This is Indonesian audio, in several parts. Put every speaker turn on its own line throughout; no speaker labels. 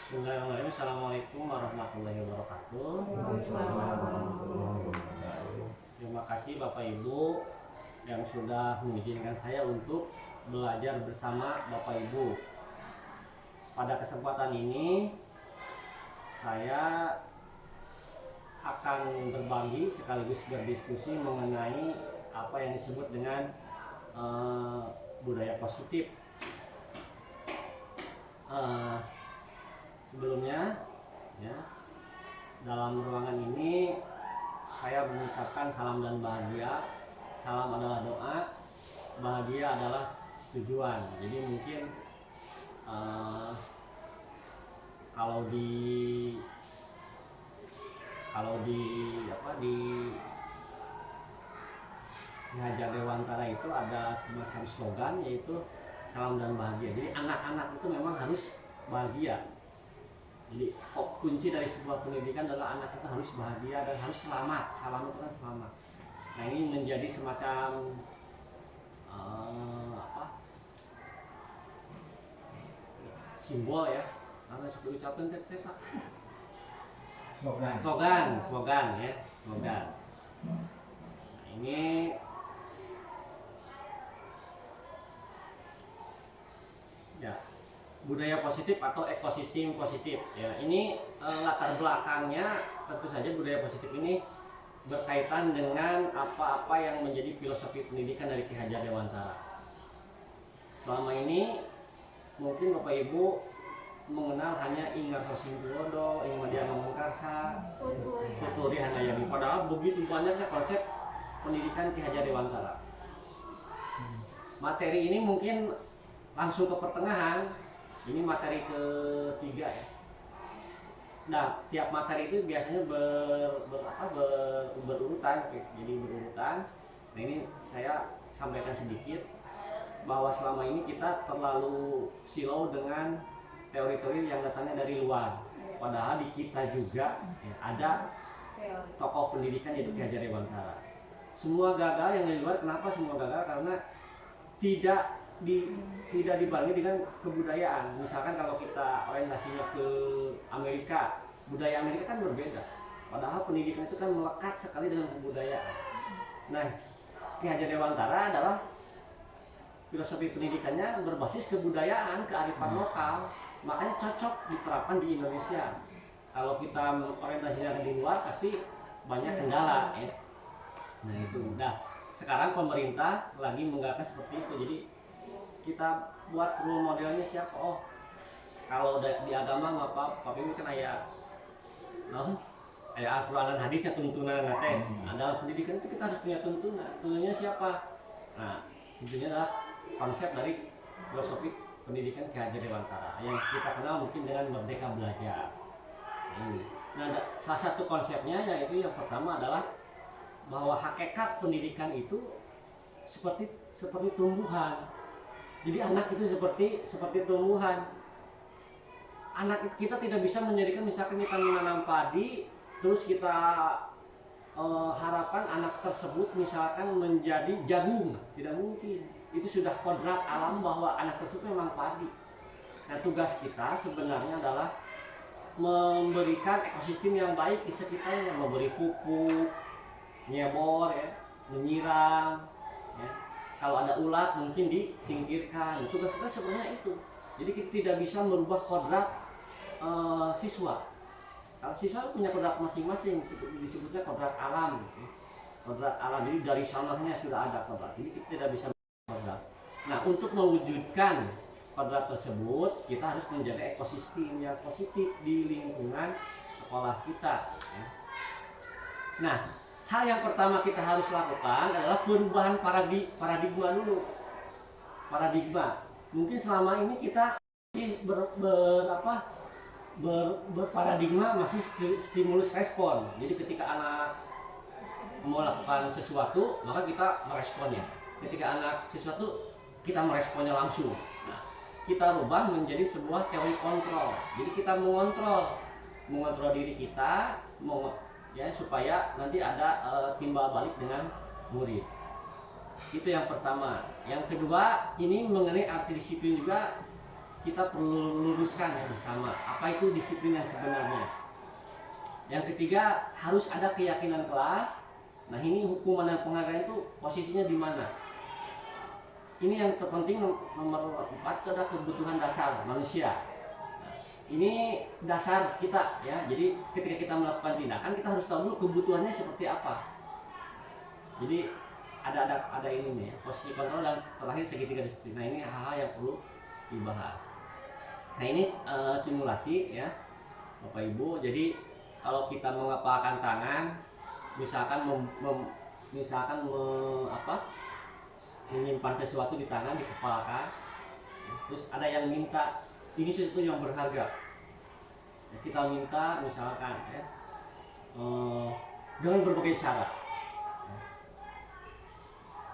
Bismillahirrahmanirrahim. Assalamualaikum warahmatullahi wabarakatuh. Terima kasih Bapak Ibu yang sudah mengizinkan saya untuk belajar bersama Bapak Ibu. Pada kesempatan ini saya akan berbagi sekaligus berdiskusi mengenai apa yang disebut dengan budaya positif. Sebelumnya, ya, dalam ruangan ini saya mengucapkan salam dan bahagia. Salam adalah doa, bahagia adalah tujuan. Jadi mungkin kalau di Hajar Dewantara itu ada semacam slogan, yaitu salam dan bahagia. Jadi anak-anak itu memang harus bahagia. Jadi kunci dari sebuah pendidikan adalah anak itu harus bahagia dan harus selamat. Salam itu kan selamat. Nah, ini menjadi semacam simbol ya. Karena sudah ucapkan Pak. Slogan ya, slogan. Nah, ini ya, budaya positif atau ekosistem positif ya. Ini latar belakangnya tentu saja budaya positif ini berkaitan dengan apa-apa yang menjadi filosofi pendidikan dari Ki Hajar Dewantara. Selama ini mungkin Bapak Ibu mengenal hanya Ingar Sosinggodo, Ingmadiana Mengkarsa, Tuturi Handayani. Padahal begitu banyaknya konsep pendidikan Ki Hajar Dewantara. Materi ini mungkin langsung ke pertengahan. Ini materi ketiga ya. Nah, tiap materi itu biasanya berurutan, jadi berurutan. Nah, ini saya sampaikan sedikit bahwa selama ini kita terlalu silau dengan teori-teori yang datangnya dari luar. Padahal di kita juga ya, ada tokoh pendidikan yaitu Ki Hajar Dewantara. Semua gagal yang dari luar. Kenapa semua gagal? Karena tidak dibarengi dengan kebudayaan. Misalkan kalau kita orientasinya ke Amerika, budaya Amerika kan berbeda. Padahal pendidikan itu kan melekat sekali dengan kebudayaan. Nah, Ki Hajar Dewantara adalah filosofi pendidikannya berbasis kebudayaan, kearifan lokal. Makanya cocok diterapkan di Indonesia. Kalau kita orientasinya di luar pasti banyak kendala ya. Nah itu. Nah, sekarang pemerintah lagi menggalakkan seperti itu. Jadi kita buat role modelnya siapa? Oh, kalau di agama apa? Tapi ini kan ayat Al-Quran dan hadisnya tuntunan nate. Dalam pendidikan itu kita harus punya tuntunan. Tuntunannya siapa? Nah, intinya adalah konsep dari filosofi pendidikan Ki Hajar Dewantara yang kita kenal mungkin dengan Merdeka Belajar. Nah, salah satu konsepnya yaitu yang pertama adalah bahwa hakikat pendidikan itu seperti tumbuhan. Jadi anak itu seperti tumbuhan. Anak kita tidak bisa menjadikan, misalkan kita menanam padi, terus kita harapkan anak tersebut misalkan menjadi jagung. Tidak mungkin. Itu sudah kodrat alam bahwa anak tersebut memang padi. Nah, tugas kita sebenarnya adalah memberikan ekosistem yang baik di sekitarnya, memberi pupuk, nyebor ya, menyiram ya. Kalau ada ulat mungkin disingkirkan. Tugas kita sebenarnya itu. Jadi kita tidak bisa merubah kodrat siswa. Kalau siswa punya kodrat masing-masing, disebutnya kodrat alam gitu. Kodrat alam, jadi dari sananya sudah ada kodrat. Jadi kita tidak bisa merubah kodrat. Nah, untuk mewujudkan kodrat tersebut, kita harus menjaga ekosistem yang positif di lingkungan sekolah kita ya. Nah, hal yang pertama kita harus lakukan adalah perubahan paradigma dulu. Paradigma. Mungkin selama ini kita berparadigma masih stimulus respon. Jadi ketika anak melakukan sesuatu, maka kita meresponnya. Ketika anak sesuatu, kita meresponnya langsung. Nah, kita rubah menjadi sebuah teori kontrol. Jadi kita mengontrol diri kita, ya, supaya nanti ada timbal balik dengan murid. Itu yang pertama. Yang kedua, ini mengenai arti disiplin juga kita perlu luruskan ya bersama, apa itu disiplin yang sebenarnya. Yang ketiga, harus ada keyakinan kelas. Nah, ini hukuman dan penghargaan itu posisinya di mana? Ini yang terpenting, nomor 4 itu adalah kebutuhan dasar manusia. Nah, ini dasar kita ya. Jadi ketika kita melakukan tindakan, kita harus tahu dulu kebutuhannya seperti apa. Jadi ada ini nih, posisi kontrol dan terakhir segitiga disiplin. Nah, ini hal-hal yang perlu dibahas. Nah, ini simulasi ya Bapak Ibu. Jadi kalau kita mengepalkan tangan, misalkan menyimpan sesuatu di tangan, dikepalkan, terus ada yang minta ini sesuatu yang berharga, ya, kita minta misalkan ya, dengan berbagai cara,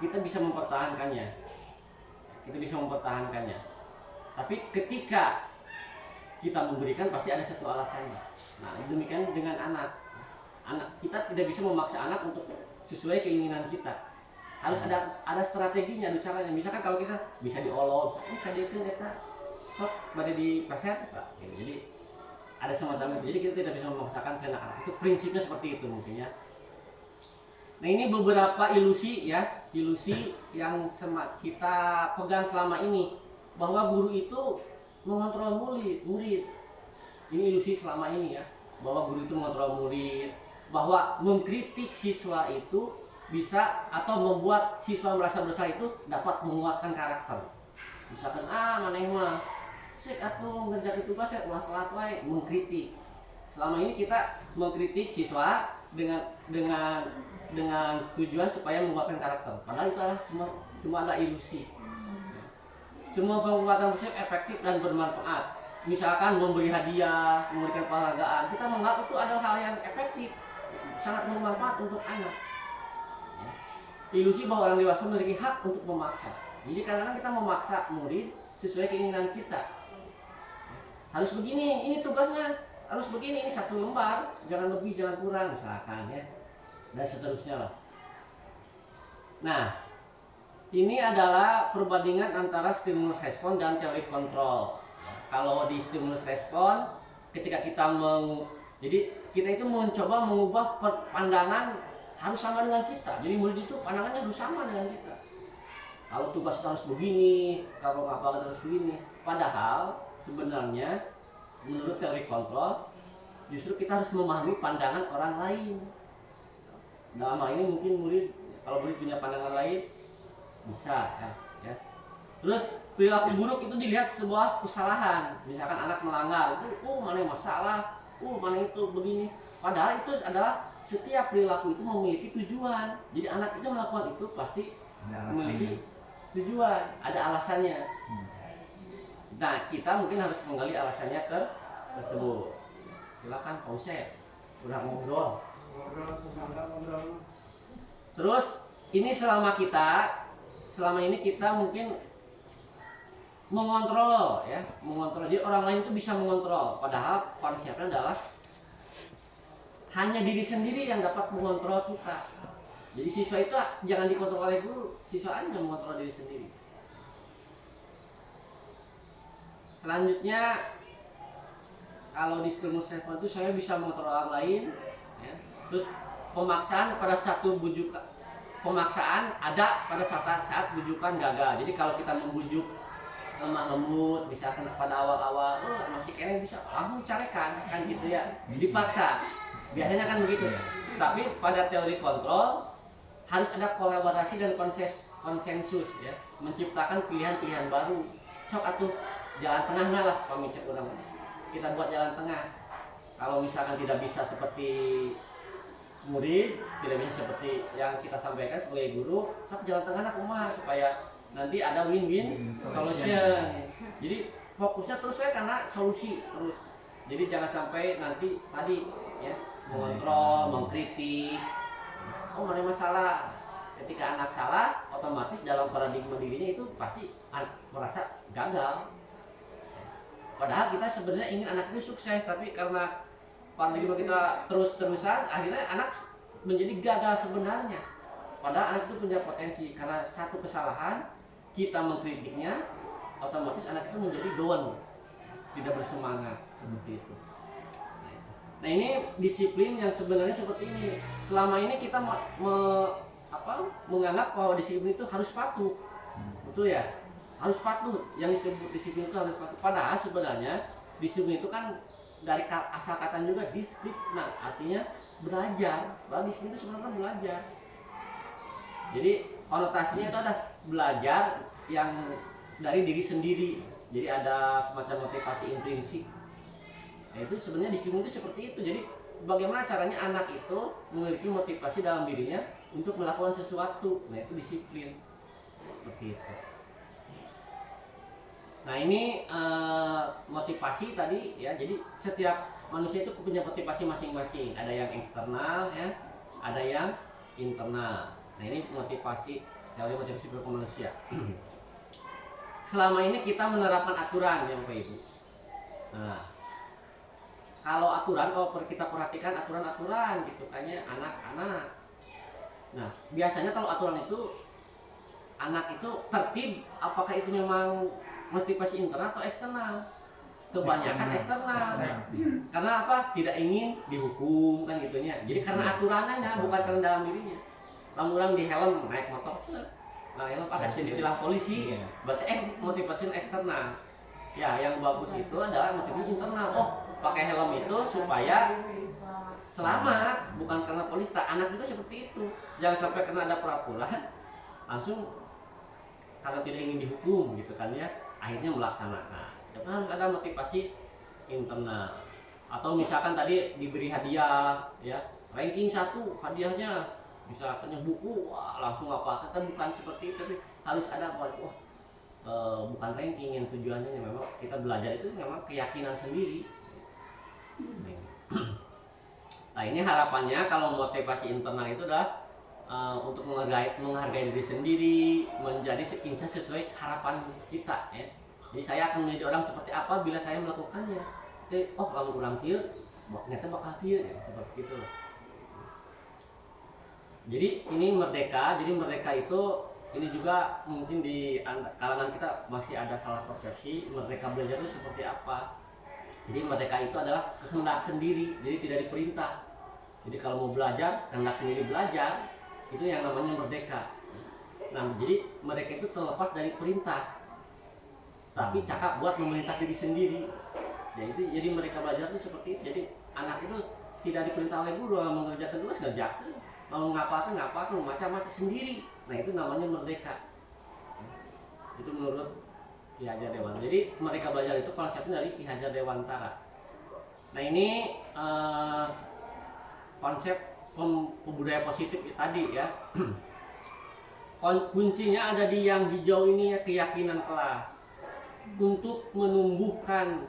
kita bisa mempertahankannya, tapi ketika kita memberikan pasti ada satu alasannya. Nah, demikian dengan anak kita tidak bisa memaksa anak untuk sesuai keinginan kita. Harus ada strateginya, ada caranya. Misalkan kalau kita bisa diolok, tadi itu kita sok pada di preset, jadi ada semacam itu. Jadi kita tidak bisa memaksakan ke anak. Itu prinsipnya seperti itu mungkin ya. Nah, ini beberapa ilusi ya, ilusi yang kita pegang selama ini, bahwa guru itu mengontrol murid. Ini ilusi selama ini ya, bahwa guru itu mengontrol murid, bahwa mengkritik siswa itu bisa atau membuat siswa merasa besar itu dapat menguatkan karakter. Misalkan maneh mah sik atuh ngerjakeun tugas ya ulah telat wae, mengkritik. Selama ini kita mengkritik siswa dengan tujuan supaya menguatkan karakter. Padahal itu adalah semua adalah ilusi. Semua penguatan prinsip efektif dan bermanfaat. Misalkan memberi hadiah, memberikan penghargaan, kita menganggap itu adalah hal yang efektif, sangat bermanfaat untuk anak. Ilusi bahwa orang dewasa memiliki hak untuk memaksa. Jadi kadang-kadang kita memaksa murid sesuai keinginan kita. Harus begini, ini tugasnya harus begini, ini 1 lembar, jangan lebih, jangan kurang, misalkan ya, dan seterusnya lah. Nah, ini adalah perbandingan antara stimulus respon dan teori kontrol. Kalau di stimulus respon, ketika kita jadi kita itu mencoba mengubah pandangan harus sama dengan kita. Jadi murid itu pandangannya harus sama dengan kita. Kalau tugas harus begini, kalau apa harus begini. Padahal sebenarnya menurut teori kontrol, justru kita harus memahami pandangan orang lain. Dalam hal ini mungkin kalau murid punya pandangan lain, bisa ya. Terus perilaku buruk itu dilihat sebuah kesalahan. Misalkan anak melanggar, mana yang masalah, mana itu begini. Padahal itu adalah setiap perilaku itu memiliki tujuan. Jadi anak itu melakukan itu pasti memiliki tujuan, ada alasannya. Nah, kita mungkin harus menggali alasannya tersebut. Silakan Pak Usep, udah ngobrol. Terus ini selama ini kita mungkin mengontrol ya, jadi orang lain itu bisa mengontrol, padahal konsepnya adalah hanya diri sendiri yang dapat mengontrol kita. Jadi siswa itu jangan dikontrol oleh guru, siswa aja yang mengontrol diri sendiri. Selanjutnya, kalau di stimulus respon itu saya bisa mengontrol orang lain ya. Terus pemaksaan pada satu bujukan, pemaksaan ada pada saat bujukan gagal. Jadi kalau kita membujuk lemah lembut, misalkan pada awal-awal masih keren bisa kamu carekan kan gitu ya, dipaksa biasanya kan begitu. Tapi pada teori kontrol harus ada kolaborasi dan konsensus ya, menciptakan pilihan-pilihan baru. Sok atuh jalan tengahnya lah, pemicak orang kita buat jalan tengah. Kalau misalkan tidak bisa seperti murid, tidak bisa seperti yang kita sampaikan sebagai guru, sok jalan tengah kumaha supaya nanti ada win-win solution. Jadi fokusnya terus karena solusi terus. Jadi jangan sampai nanti tadi ya mengontrol, mengkritik. Mana masalah. Ketika anak salah, otomatis dalam paradigma dirinya itu pasti merasa gagal. Padahal kita sebenarnya ingin anak itu sukses, tapi karena paradigma kita terus-terusan, akhirnya anak menjadi gagal sebenarnya. Padahal anak itu punya potensi, karena satu kesalahan kita mengkritiknya, otomatis anak itu menjadi down, tidak bersemangat seperti itu. Nah ini disiplin yang sebenarnya seperti ini. Selama ini kita menganggap bahwa disiplin itu harus patuh, betul ya? Harus patuh. Yang disebut disiplin itu harus patuh. Padahal sebenarnya disiplin itu kan dari asal kata juga disiplin. Nah artinya belajar. Bahwa disiplin itu sebenarnya belajar. Jadi konotasinya itu ada belajar yang dari diri sendiri. Jadi ada semacam motivasi intrinsik. Nah itu sebenarnya disiplin itu seperti itu. Jadi bagaimana caranya anak itu memiliki motivasi dalam dirinya untuk melakukan sesuatu. Nah itu disiplin seperti itu. Nah ini motivasi tadi ya. Jadi setiap manusia itu punya motivasi masing-masing. Ada yang eksternal ya, ada yang internal. Nah ini motivasi, teori motivasi perilaku manusia. Selama ini kita menerapkan aturan ya Bapak Ibu. Nah kalau kita perhatikan aturan-aturan gitu kayaknya anak-anak. Nah biasanya kalau aturan itu anak itu tertib, apakah itu memang motivasi internal atau eksternal? Kebanyakan eksternal. Karena apa? Tidak ingin dihukum kan gitunya. Jadi karena aturannya bukan karena dalam dirinya. Lalu di helm naik motor, nah helm pakai ditilang polisi, berarti motivasi eksternal. Ya yang bagus itu adalah motivasi internal. Oh pakai helm itu supaya selamat, bukan karena polisi. Anak juga seperti itu. Jangan sampai kena ada peraturan langsung karena tidak ingin dihukum gitu kan ya, akhirnya melaksanakan. Tapi harus ada motivasi internal. Atau misalkan tadi diberi hadiah ya, ranking 1 hadiahnya misalkan buku, wah langsung apa, kita bukan seperti itu, tapi harus ada bukan ranking, yang tujuannya memang kita belajar itu memang keyakinan sendiri. Nah ini harapannya kalau motivasi internal itu adalah untuk menghargai diri sendiri, menjadi insan sesuai harapan kita ya. Jadi saya akan menjadi orang seperti apa bila saya melakukannya. Jadi, kalau kurang kieu, ternyata bakal kieu ya, seperti itu. Jadi ini merdeka. Jadi merdeka itu ini juga mungkin di kalangan kita masih ada salah persepsi merdeka belajar itu seperti apa. Jadi merdeka itu adalah kehendak sendiri, jadi tidak diperintah. Jadi kalau mau belajar, kehendak sendiri belajar, itu yang namanya merdeka. Nah, jadi mereka itu terlepas dari perintah, tapi cakap buat memerintah diri sendiri. Jadi mereka belajar itu seperti itu. Jadi anak itu tidak diperintah oleh guru, mengerjakan tugas ngerjakan, mau ngapain macam-macam sendiri. Nah itu namanya merdeka. Itu menurut Ki Hajar Dewantara. Jadi mereka belajar itu konsepnya dari Ki Hajar Dewantara. Nah ini konsep budaya positif tadi ya. Kuncinya ada di yang hijau ini ya, keyakinan kelas. Untuk menumbuhkan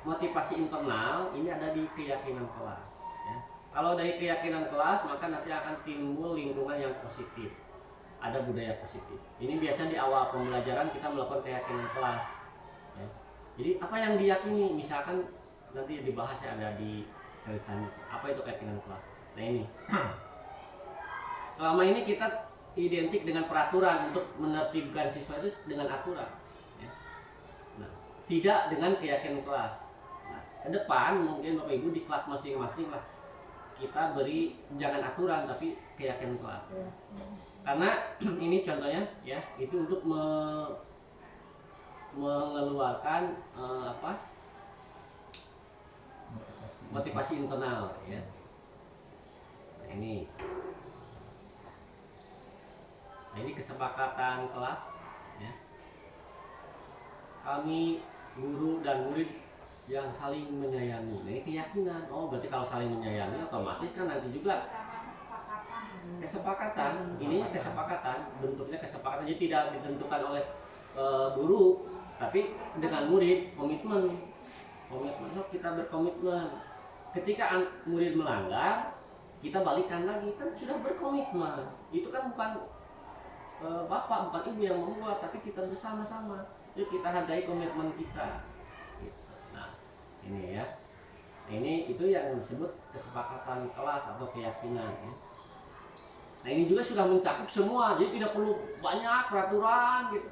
motivasi internal ini ada di keyakinan kelas ya. Kalau dari keyakinan kelas maka nanti akan timbul lingkungan yang positif, ada budaya positif. Ini biasanya di awal pembelajaran kita melakukan keyakinan kelas ya. Jadi apa yang diyakini, misalkan nanti dibahas ya, ada di seri apa itu keyakinan kelas. Nah ini selama ini kita identik dengan peraturan untuk menertibkan siswa itu dengan aturan ya. Nah, tidak dengan keyakinan kelas. Nah, ke depan mungkin Bapak Ibu di kelas masing-masing lah kita beri jangan aturan tapi keyakinan kelas. Karena ini contohnya ya, itu untuk mengeluarkan motivasi internal ya. Nah ini kesepakatan kelas ya. Kami guru dan murid yang saling menyayangi. Nah ini keyakinan. Oh berarti kalau saling menyayangi otomatis kan nanti juga kesepakatan. Ini kesepakatan, bentuknya kesepakatan. Jadi tidak ditentukan oleh guru, tapi dengan murid komitmen. So, kita berkomitmen. Ketika murid melanggar, kita balikan lagi, kan sudah berkomitmen. Itu kan bukan bapak, bukan ibu yang membuat, tapi kita bersama-sama. Jadi kita hargai komitmen kita. Nah, ini ya. Ini itu yang disebut kesepakatan kelas atau keyakinan ya. Nah, ini juga sudah mencakup semua. Jadi tidak perlu banyak peraturan gitu.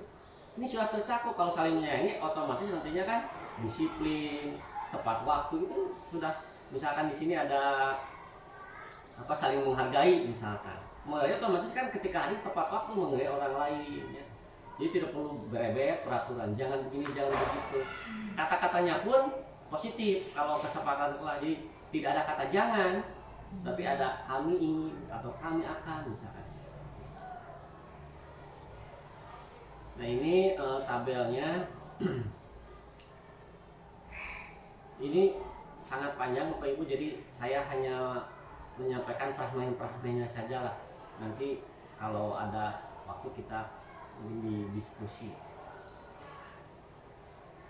ini sudah tercakup. Kalau saling menyayangi otomatis nantinya kan disiplin, tepat waktu itu sudah. Misalkan di sini ada apa, saling menghargai misalkan, mulai otomatis kan ketika hadir tepat waktu menghargai orang lain ya. Jadi tidak perlu berebet peraturan, jangan begini jangan begitu, kata-katanya pun positif kalau kesepakatan telah. Jadi tidak ada kata jangan, tapi ada kami ingin atau kami akan misalkan. Nah ini tabelnya ini sangat panjang Bapak Ibu, jadi saya hanya menyampaikan fragmen-fragmennya saja lah. Nanti kalau ada waktu kita di diskusi.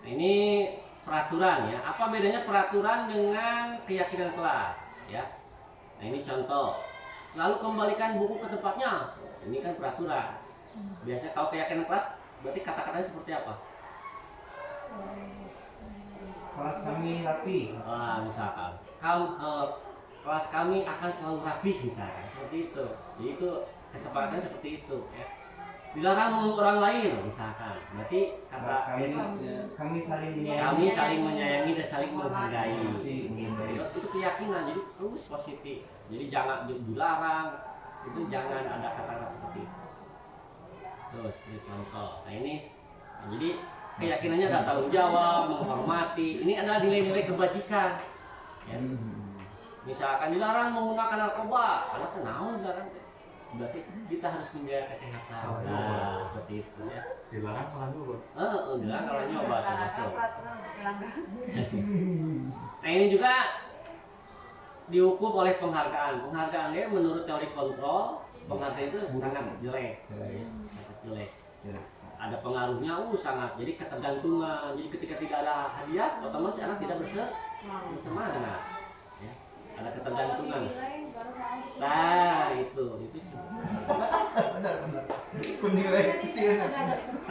Nah ini peraturan ya. Apa bedanya peraturan dengan keyakinan kelas ya? Nah ini contoh. Selalu kembalikan buku ke tempatnya. Ini kan peraturan. Biasanya kalau keyakinan kelas berarti kata-katanya seperti apa?
Kelas kami rapi.
Misalkan kelas kami akan selalu rapi misalkan seperti itu. Jadi itu kesepakatannya seperti itu ya. Dilarang mengutuk orang lain misalkan. Berarti kata
kami saling menyayangi.
Kami saling menyayangi dan saling menghargai. Itu keyakinan. Jadi terus positif. Jadi jangan dilarang. Itu jangan ada kata-kata seperti itu. Terus ini contoh. Nah ini jadi keyakinannya ada tanggung jawab, menghormati. Ini adalah nilai-nilai kebajikan. Ya. Misalkan dilarang menggunakan narkoba, karena kenapa dilarang? Berarti kita harus menjaga kesehatan. Nah, seperti itu ya.
Dilarang kalau nyoba.
Dilarang kalau nyoba. Nah ini juga dihukum oleh penghargaan. Penghargaan dia menurut teori kontrol, penghargaan itu sangat jelek. Sangat jelek. Ada pengaruhnya sangat. Jadi ketergantungan. Jadi ketika tidak ada hadiah, otomatis anak tidak bersemangat. Ya. Ada ketergantungan. Nah itu sih.
Benar. Penilai kecil.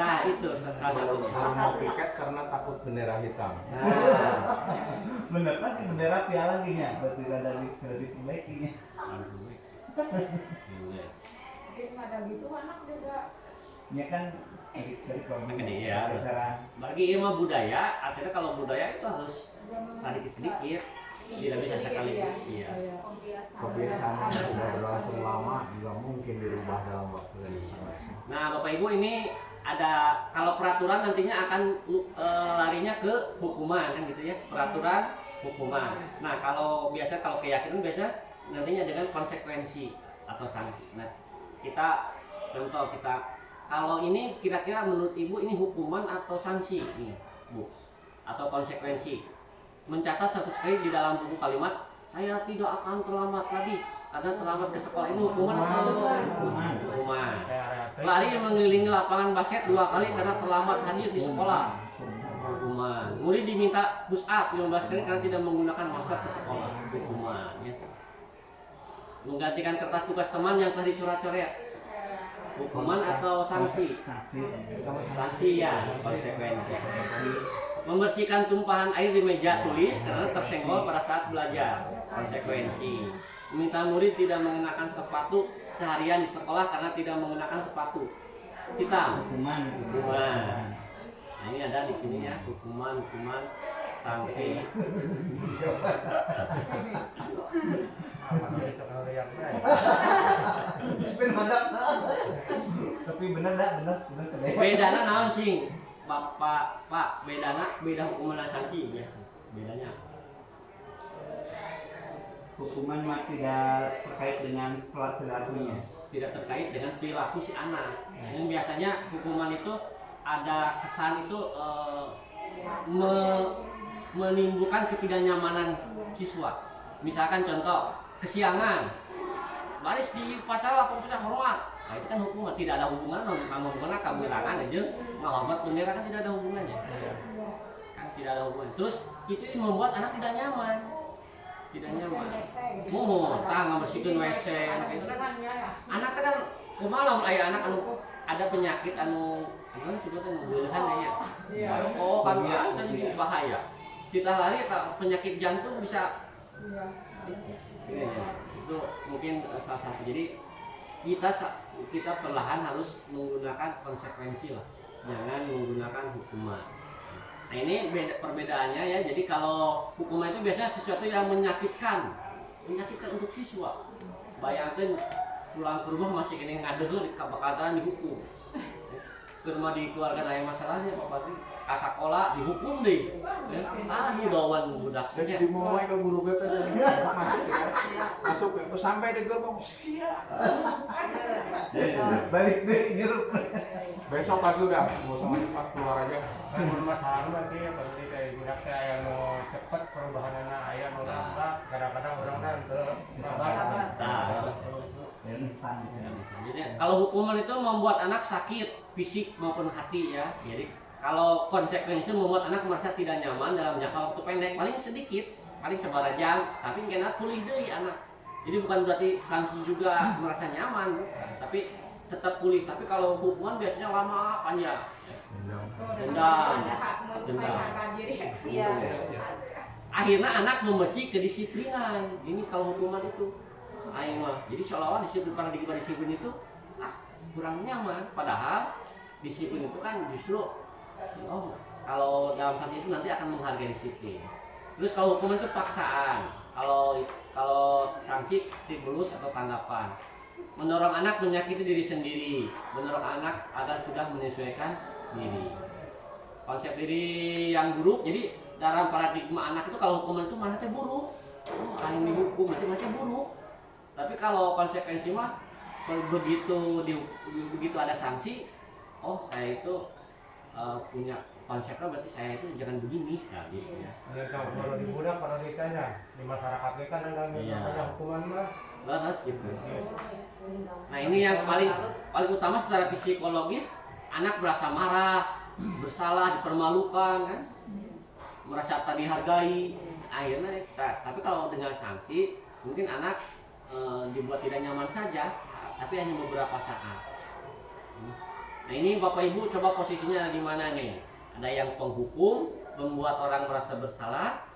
Nah itu salah satunya.
Mau piket karena takut bendera hitam.
Bener kan sih bendera piala gini ya, berarti dari pembaikinya.
Mungkin ada gitu anak juga.
Ya kan sekali kalau
Iya. Bagi ilmu budaya, artinya kalau budaya itu harus sedikit-sedikit, tidak bisa sekaligus. Iya.
Kebiasaan yang sudah berlangsung lama juga mungkin dirubah dalam waktu yang sangat singkat.
Nah, Bapak Ibu ini ada kalau peraturan nantinya akan larinya ke hukuman kan gitu ya. Peraturan hukuman. Nah, kalau keyakinan biasa nantinya dengan konsekuensi atau sanksi. Nah, contoh kita kalau ini kira-kira menurut Ibu ini hukuman atau sanksi nih, Bu? Atau konsekuensi? Mencatat satu sekali di dalam buku kalimat, saya tidak akan terlambat lagi karena terlambat ke sekolah, ini hukuman atau hukuman? Lari mengelilingi lapangan basket 2 kali karena terlambat hadir di sekolah, hukuman. Murid diminta push up 15 kali karena tidak menggunakan masker ke sekolah, hukuman ya. Menggantikan kertas tugas teman yang telah dicoret-coret, hukuman atau sanksi? Sanksi ya, konsekuensi. Membersihkan tumpahan air di meja tulis karena tersenggol pada saat belajar, konsekuensi. Meminta murid tidak mengenakan sepatu seharian di sekolah karena tidak mengenakan sepatu hitam, hukuman. Nah ini ada di sini ya, hukuman, sanksi.
Tapi bener
Bedana naon cing? Pak, beda hukuman dan sanksi biasa. Bedanya
hukuman mah tidak terkait dengan perilakunya.
Tidak terkait dengan perilaku si anak. Yang biasanya hukuman itu ada kesan itu menimbulkan ketidaknyamanan siswa. Misalkan contoh, kesiangan, baris di upacara pemirsa hormat. Nah itu kan hukuman, tidak ada hubungan sama hubungan kawirangan aja, menghormat bendera kan tidak ada hubungannya. Kan tidak ada hubungan. Terus itu membuat anak tidak nyaman. Bersihkan WC, itu kan anak kan malam anak ada penyakit gimana sebutnya bulehan ya. Oh kan jadi bahaya. Kita lari penyakit jantung bisa. Itu mungkin salah satu. Jadi kita perlahan harus menggunakan konsekuensi lah. jangan menggunakan hukuman. Nah ini perbedaannya ya. Jadi kalau hukuman itu biasanya sesuatu yang menyakitkan untuk siswa. Bayangkan pulang ke rumah masih kena ngadeuh di kabakaran dihukum. Ke rumah dikeluarkan aya masalahnya Pak Patri. Ka sakola dihukum deh. Aduh dawan budak.
Terus dimulai ke guru BP jadi masuk ya. Sampai di gerbang siap.
Balik deh nyerup.
Besok lagi udah mau sama cepat keluar aja.
Masalah lagi ya berarti kayak budak saya yang mau cepet perubahan anak ayah mau lambat kadang-kadang orang ke sabar.
Nah, jadi kalau hukuman itu membuat anak sakit fisik maupun hati ya. Jadi kalau konsekuensi itu membuat anak merasa tidak nyaman dalam jangka waktu pendek, paling sedikit, paling seberapa jam, tapi kena pulih deui anak. Jadi bukan berarti sanksi juga merasa nyaman, tapi tetap pulih. Tapi kalau hukuman biasanya lama panjang. Dendam.
Iya.
Akhirnya anak membenci kedisiplinan. Ini kalau hukuman itu. Aing mah. Jadi seolah-olah disiplin paradigma disiplin itu kurang nyaman. Padahal disiplin itu kan justru kalau dalam sanksi itu nanti akan menghargai disiplin. Terus kalau hukuman itu paksaan. Kalau sanksi stimulus atau tanggapan. Mendorong anak menyakiti diri sendiri, mendorong anak agar sudah menyesuaikan diri. Konsep diri yang buruk. Jadi dalam paradigma anak itu kalau hukuman itu mana teh buruk. Yang dihukum macam-macam buruk. Tapi kalau konsekuensi mah begitu ada sanksi, oh saya itu punya konsepnya berarti saya itu jangan begini, nah gitu ya.
Kalau di budak kalau ditanya di masyarakat kita ada hukuman mah
Laras gitu. Nah ini yang paling utama secara psikologis, anak merasa marah, bersalah, dipermalukan kan, merasa tak dihargai. Akhirnya, tapi kalau dengan sanksi mungkin anak dibuat tidak nyaman saja, tapi hanya beberapa saat. Nah ini Bapak Ibu coba posisinya ada di mana nih? Ada yang penghukum, membuat orang merasa bersalah,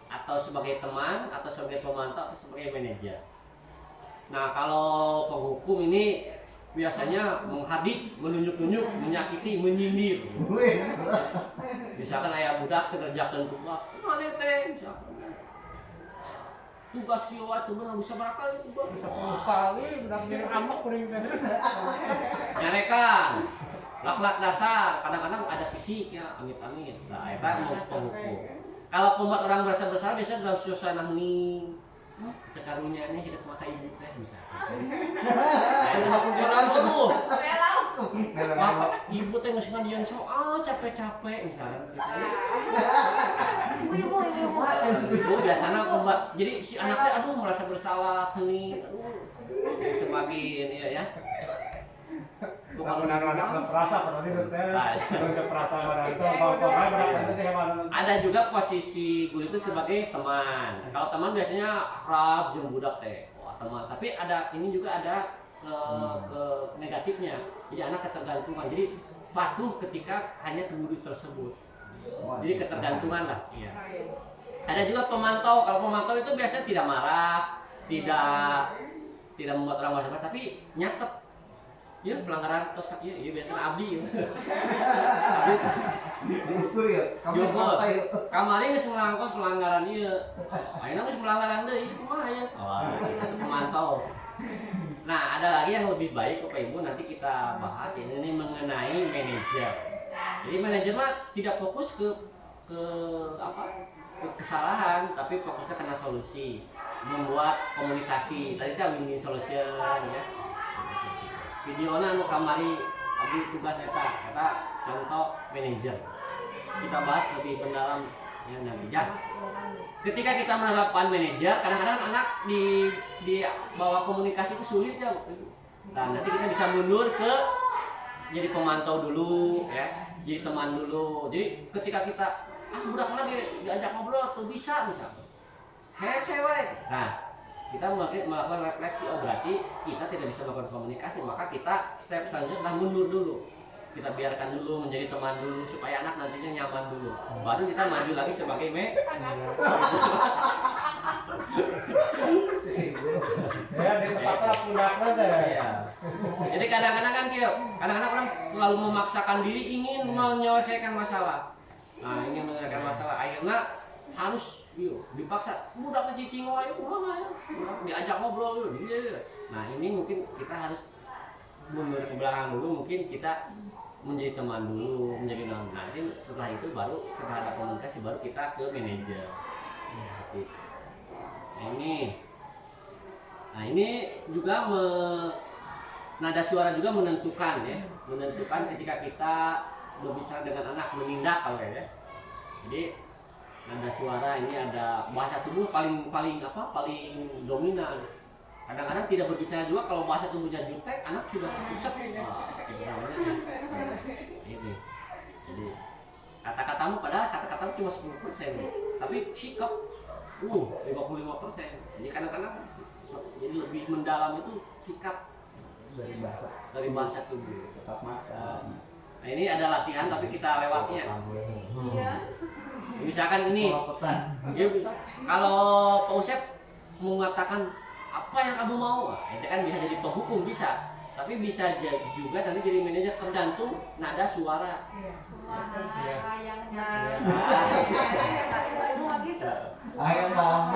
atau sebagai teman, atau sebagai pemantau, atau sebagai manajer. Nah kalau penghukum ini biasanya menghadik, menunjuk-nunjuk, menyakiti, menyindir. Misalkan ayah budak kerjakan tugas, mana teh? Tugas kiwa itu benar bisa berapa kali tugas?
10 kali budak jadi amok kuring teh.
Nyarekan, lak-lak dasar, kadang-kadang ada fisik ya, amit-amit. Nah, itu mau penghukum. Kalau pembuat orang merasa bersalah biasanya dalam suasana hening. Tekarunya ini hidup mata ibu teh misalkan. Ayo kita kujuran tuh. Bapak ibu teh geus ngadian soal capek-capek misalkan gitu. Ibu biasanya pembuat. Jadi si anaknya aduh merasa bersalah, hening, aduh. Semakin ya.
Bukan anak perasa kalau itu teh. Udah perasa itu apa-apa
ada juga posisi guru itu sebagai teman. Kalau teman biasanya akrab jeung budak teh. Wah, teman. Tapi ada ini juga ada ke negatifnya. Jadi anak ketergantungan. Jadi patuh ketika hanya ke guru tersebut. Jadi ketergantungan lah. Iya. Ada juga pemantau. Kalau pemantau itu biasanya tidak marah, tidak membuat orang marah, tapi nyatet. Ya pelanggaran tos ya, biasanya abdi ya. Abdi
diukur ya.
Jogor. Kamari geus ngelangkot pelanggaran ieu. Ayeuna geus pelanggaran deui kumaha ya? Oh, pemantau. Nah, ada lagi yang lebih baik Bapak Ibu nanti kita bahas ini mengenai manajer. Jadi manajer mah tidak fokus ke kesalahan, tapi fokusnya kena solusi, membuat komunikasi. Tadi kan win-win solution ya. Videonya anu kamari abdi tugas eta contoh manajer. Kita bahas lebih mendalam ya nanti. Ketika kita menerapkan manajer, kadang-kadang anak di bawah komunikasi itu sulit ya. Nah, nanti kita bisa mundur ke jadi pemantau dulu ya, jadi teman dulu. Jadi ketika kita budak mana diajak ngobrol tuh bisa misalnya. Hei cewek. Nah, kita melakukan refleksi, oh berarti kita tidak bisa melakukan komunikasi, maka kita step selanjutnya adalah mundur dulu. Kita biarkan dulu menjadi teman dulu supaya anak nantinya nyaman dulu. Baru kita maju lagi sebagai
Ya di tempatnya pundaknya deh.
Iya. Jadi kadang-kadang kan kadang-kadang orang selalu memaksakan diri ingin menyelesaikan masalah. Nah, ingin menyelesaikan masalah akhirnya harus dipaksa budak cicing wae diajak ngobrol dulu. Nah, ini mungkin kita harus mundur ke belakang dulu, mungkin kita menjadi teman dulu, menjadi nanti setelah itu baru setelah ada komunikasi baru kita ke manajer. Nah ini juga nada suara juga menentukan ya, menentukan ketika kita berbicara dengan anak menindak kalau ya. Jadi nada suara ini ada bahasa tubuh paling dominan. Kadang-kadang tidak berbicara juga kalau bahasa tubuhnya jutek, anak sudah pusat. Ini. Jadi kata-katamu padahal kata-katamu cuma 10%, tapi sikap 55%. Jadi kadang-kadang jadi lebih mendalam itu sikap dari bahasa tubuh.
Tetap makan.
Nah ini ada latihan tapi kita lewatnya.
Iya.
Misalkan ini, kalau Pak Usep mengatakan apa yang kamu mau, itu kan bisa jadi penghukum bisa, tapi bisa juga nanti jadi manajer tergantung nada suara.
Ayo mau.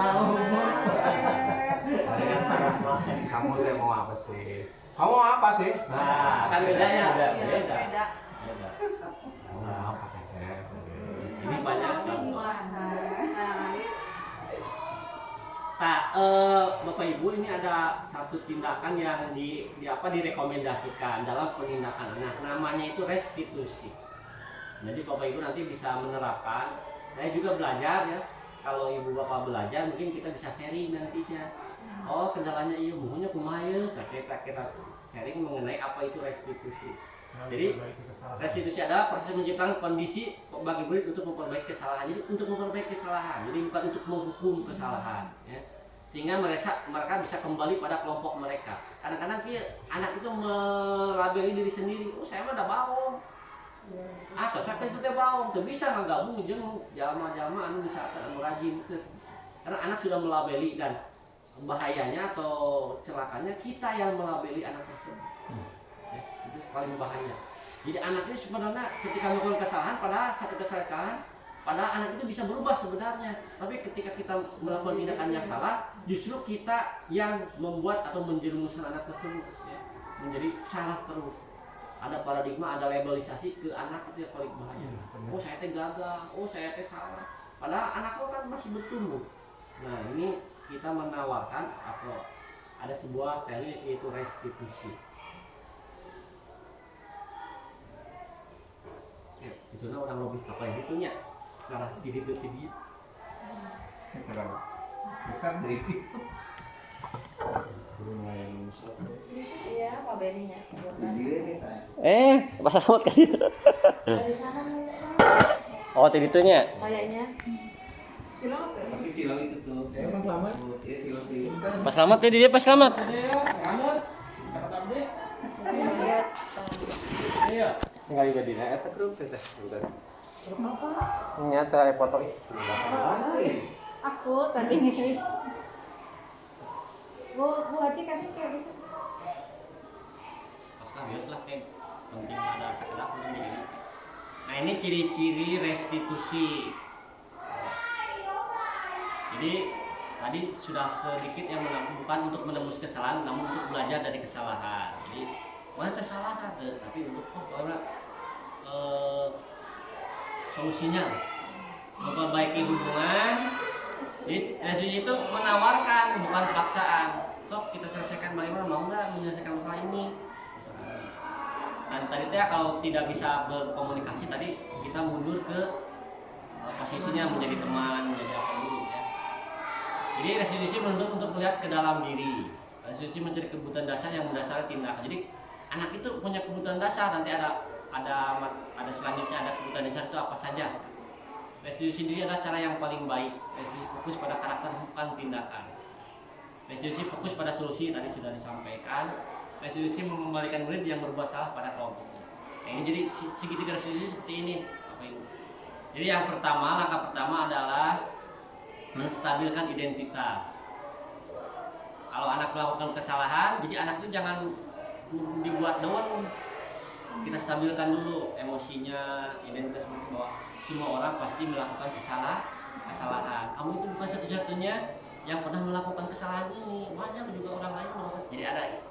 Kamu teh mau apa sih? Kamu mau apa sih?
Nah, kan bedanya.
Beda.
Kamu mau apa sih?
Ini banyak. Nah, Bapak Ibu ini ada satu tindakan yang direkomendasikan dalam penindakan anak. Namanya itu restitusi. Jadi Bapak Ibu nanti bisa menerapkan. Saya juga belajar ya. Kalau Ibu Bapak belajar mungkin kita bisa sharing nantinya. Oh kendalanya iya, maunya kumaha kita sharing mengenai apa itu restitusi. Jadi restitusi adalah proses menciptakan kondisi bagi murid untuk memperbaiki kesalahan. Jadi untuk memperbaiki kesalahan, jadi bukan untuk menghukum kesalahan. Ya. Sehingga mereka bisa kembali pada kelompok mereka. Kadang-kadang anak itu melabeli diri sendiri. Oh saya mah udah baung. Terus saya itu teh baung. Tuh bisa ngagabung jeung jalma-jalma anu bisa anu rajin itu. Karena anak sudah melabeli dan bahayanya atau celakanya kita yang melabeli anak tersebut. Yes, itu paling bahaya. Jadi anak ini sebenarnya ketika melakukan kesalahan, padahal satu kesalahan, padahal anak itu bisa berubah sebenarnya. Tapi ketika kita melakukan tindakan yang salah, justru kita yang membuat atau menjerumuskan anak tersebut ya, menjadi salah terus. Ada paradigma, ada labelisasi ke anak itu yang paling bahaya. Oh saya teh gagal, oh saya teh salah. Padahal anak lo kan masih bertumbuh. Nah ini kita menawarkan atau ada sebuah teknik yaitu restitusi. Itu orang lebih apa yang itunya karena diri
Bukan dari itu.
Iya, Pak Beninya.
Bahasa Samad kan itu.
Dari sana
Oh, itunya.
kayaknya. Silang apa?
Tapi silang itu tuh.
Saya Mas Slamet.
Ya silang itu.
Pas Slamet dia Pas Slamet.
Lihat.
Iya. Tinggal juga di eta grup teh.
Nyata foto itu.
Aku tadi nih. Bu Haji kasih kayak gitu.
Biasalah kayak penting ada sekedar ini. Nah ini ciri-ciri restitusi. Jadi tadi sudah sedikit yang bukan untuk menembus kesalahan, namun untuk belajar dari kesalahan. Jadi mana kesalahan tapi untuk solusinya memperbaiki hubungan. Jadi restitusi itu menawarkan bukan paksaan. Sok kita selesaikan bagaimana, mau nggak menyelesaikan masalah ini? Dan tadi teh kalau tidak bisa berkomunikasi tadi kita mundur ke posisinya menjadi teman, menjadi apa dulu ya. Jadi restitusi menuntut untuk melihat ke dalam diri. Restitusi mencari kebutuhan dasar yang mendasari tindakan. Jadi anak itu punya kebutuhan dasar, nanti ada selanjutnya ada kebutuhan dasar itu apa saja. Restitusi sendiri adalah cara yang paling baik. Restitusi fokus pada karakter bukan tindakan. Restitusi fokus pada solusi tadi sudah disampaikan. Restitusi mengembalikan murid yang berbuat salah pada kelompoknya. Nah, ini jadi segitiga restitusi seperti ini, Bapak Ibu. Jadi yang pertama, langkah pertama adalah menstabilkan identitas. Kalau anak melakukan kesalahan, jadi anak itu jangan dibuat down. Kita stabilkan dulu emosinya, identitas bahwa semua orang pasti melakukan kesalahan. Kamu itu bukan satu-satunya yang pernah melakukan kesalahan ini, banyak juga orang lain melakukan. Jadi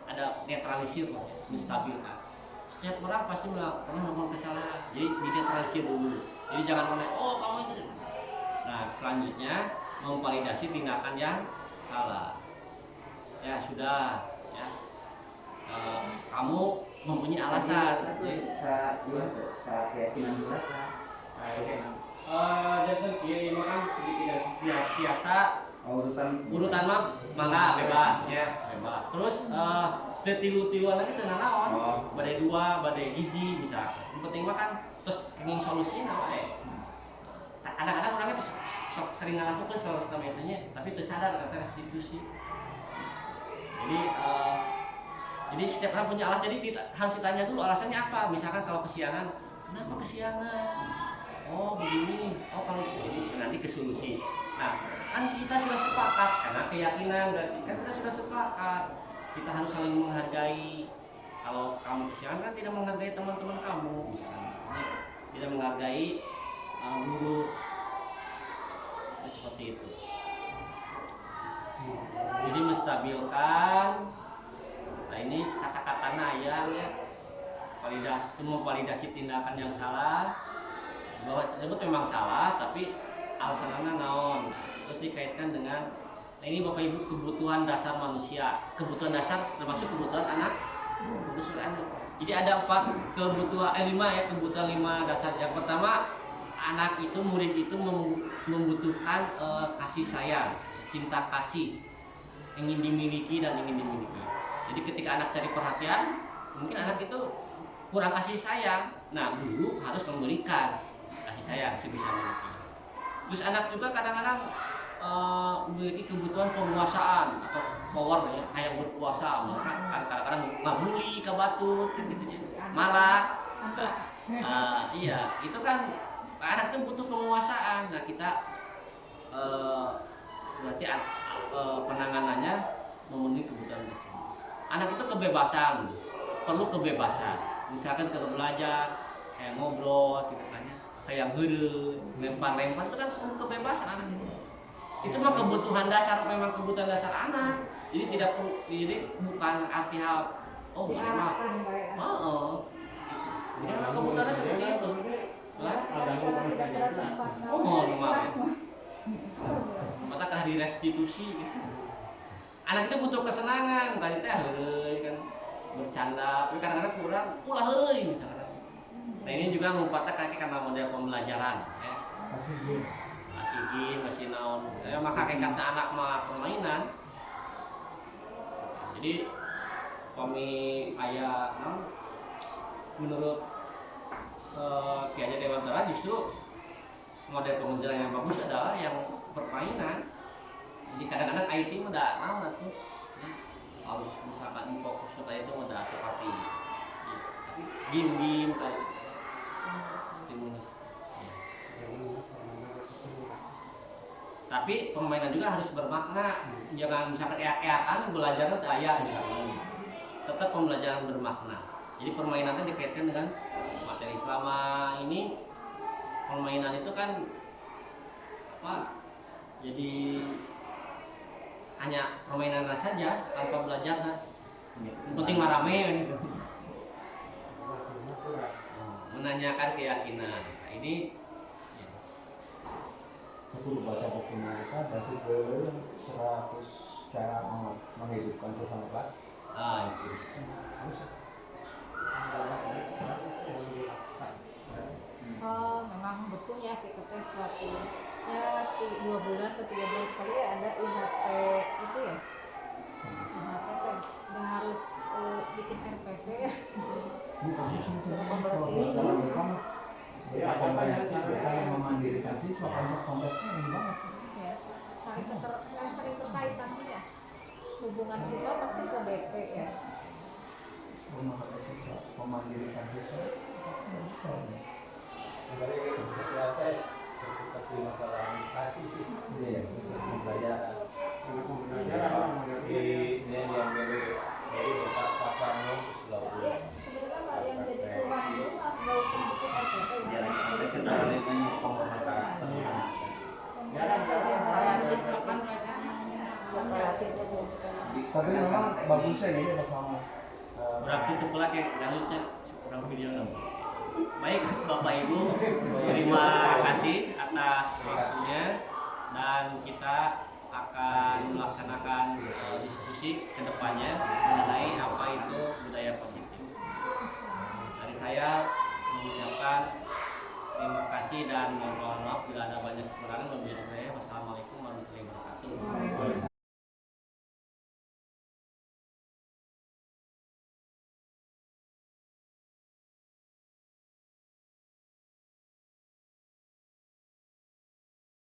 ada netralisir, menstabilkan. Setiap orang pasti pernah melakukan kesalahan, jadi dinetralisir dulu. Jadi jangan mulai, oh kamu itu. Nah selanjutnya memvalidasi tindakan yang salah. Ya sudah, ya. Kamu mempunyai alasan.
Keyakinan bulat
Dan kiai makan sedikit biasa. Urutan mah mangga bebas ya, bebas. Terus tilu-tiluan lagi tenang naon. Badai 2, badai hiji bisa. Yang penting mah kan terus ingin solusi naon kadang-kadang orangnya sok sering ngalakukan solusi namanya, tapi tersadar kata restitusi. Jadi setiap orang punya alasan, jadi harus ditanya dulu alasannya apa. Misalkan kalau kesiangan, kenapa kesiangan? Oh begini, oh kalau ini nanti ke solusi. Nah kan kita sudah sepakat karena keyakinan berarti kan kita sudah sepakat kita harus saling menghargai. Kalau kamu kesiangan kan tidak menghargai teman-teman kamu, misalnya tidak menghargai guru, seperti itu. Jadi menstabilkan. Nah ini kata-katanya ya, memvalidasi tindakan yang salah, bahwa tersebut memang salah, tapi alasannya naon. Terus dikaitkan dengan ini Bapak Ibu kebutuhan dasar manusia, kebutuhan dasar termasuk kebutuhan anak. Jadi ada 4 kebutuhan, 5 ya, kebutuhan 5 dasar. Yang pertama, anak itu, murid itu membutuhkan kasih sayang, cinta kasih, ingin dimiliki dan ingin dimiliki. Jadi ketika anak cari perhatian, mungkin anak itu kurang kasih sayang. Nah, guru harus memberikan kasih sayang sebisa mungkin. Terus anak juga kadang-kadang memiliki kebutuhan penguasaan atau power ya, kayak berkuasa. Kadang-kadang ngabuli ke batu, gitu, malah. Iya, itu kan anak itu butuh penguasaan. Nah kita berarti penanganannya memenuhi kebutuhan tersebut. Anak itu kebebasan, perlu kebebasan. Misalkan kalau belajar, kayak ngobrol, gitu kan ya, kayak heureuh, lempar-lempar itu kan perlu kebebasan anak itu. Itu mah kebutuhan dasar, memang kebutuhan dasar anak. Jadi tidak perlu, jadi bukan arti hal, oh memang, jadi kebutuhannya seperti itu. Memang. Mata kan direstitusi gitu. Anak itu butuh kesenangan, tadi teh heureuy kan bercanda, tapi kadang-kadang kurang, ulah heureuy misalkan. Nah ini juga merupakan karena model pembelajaran ya. Masih masih naon. Maka kayak kata anak mah permainan. Jadi kami ayah menurut Ki Hajar Dewantara justru model pembelajaran yang bagus adalah yang permainan. Jadi kadang-kadang IT udah tuh harus misalkan fokus supaya itu udah seperti game kayak stimulus. Tapi permainan juga harus bermakna. Jangan misalkan eak-eakan belajarnya daya misalnya. Tetap pembelajaran bermakna. Jadi permainan itu dikaitkan dengan materi. Selama ini permainan itu kan jadi hanya permainan saja tanpa belajar kan. Penting marame gitu. Menanyakan keyakinan. Nah, ini
aku baca buku mereka berarti ke 100 cara menghidupkan suasana kelas.
Itu.
Memang betul ya kita tes 100 ya 2 bulan atau 3 bulan sekali ya ada IHP itu ya. IHP tuh nggak harus bikin RPP ya.
Kita yang memandirikan siswa konsep-konsepnya ini banget.
Ya, saling berkaitan ya. Hubungan siswa pasti ke BP ya.
Memahami siswa, memandirikan siswa.
Sebenarnya kita seperti masalah administrasi sih.
Iya.
dari banyak pengusaha.
Tapi memang bagusnya ini Mas Mama.
Berarti itu pula kayak jalurnya kurang video dong. Baik Bapak Ibu, terima kasih atas waktunya dan kita akan melaksanakan diskusi ke depannya mengenai apa itu budaya positif. Dari saya mengucapkan terima kasih dan mohon maaf bila ada banyak kekurangan. Wassalamualaikum warahmatullahi wabarakatuh.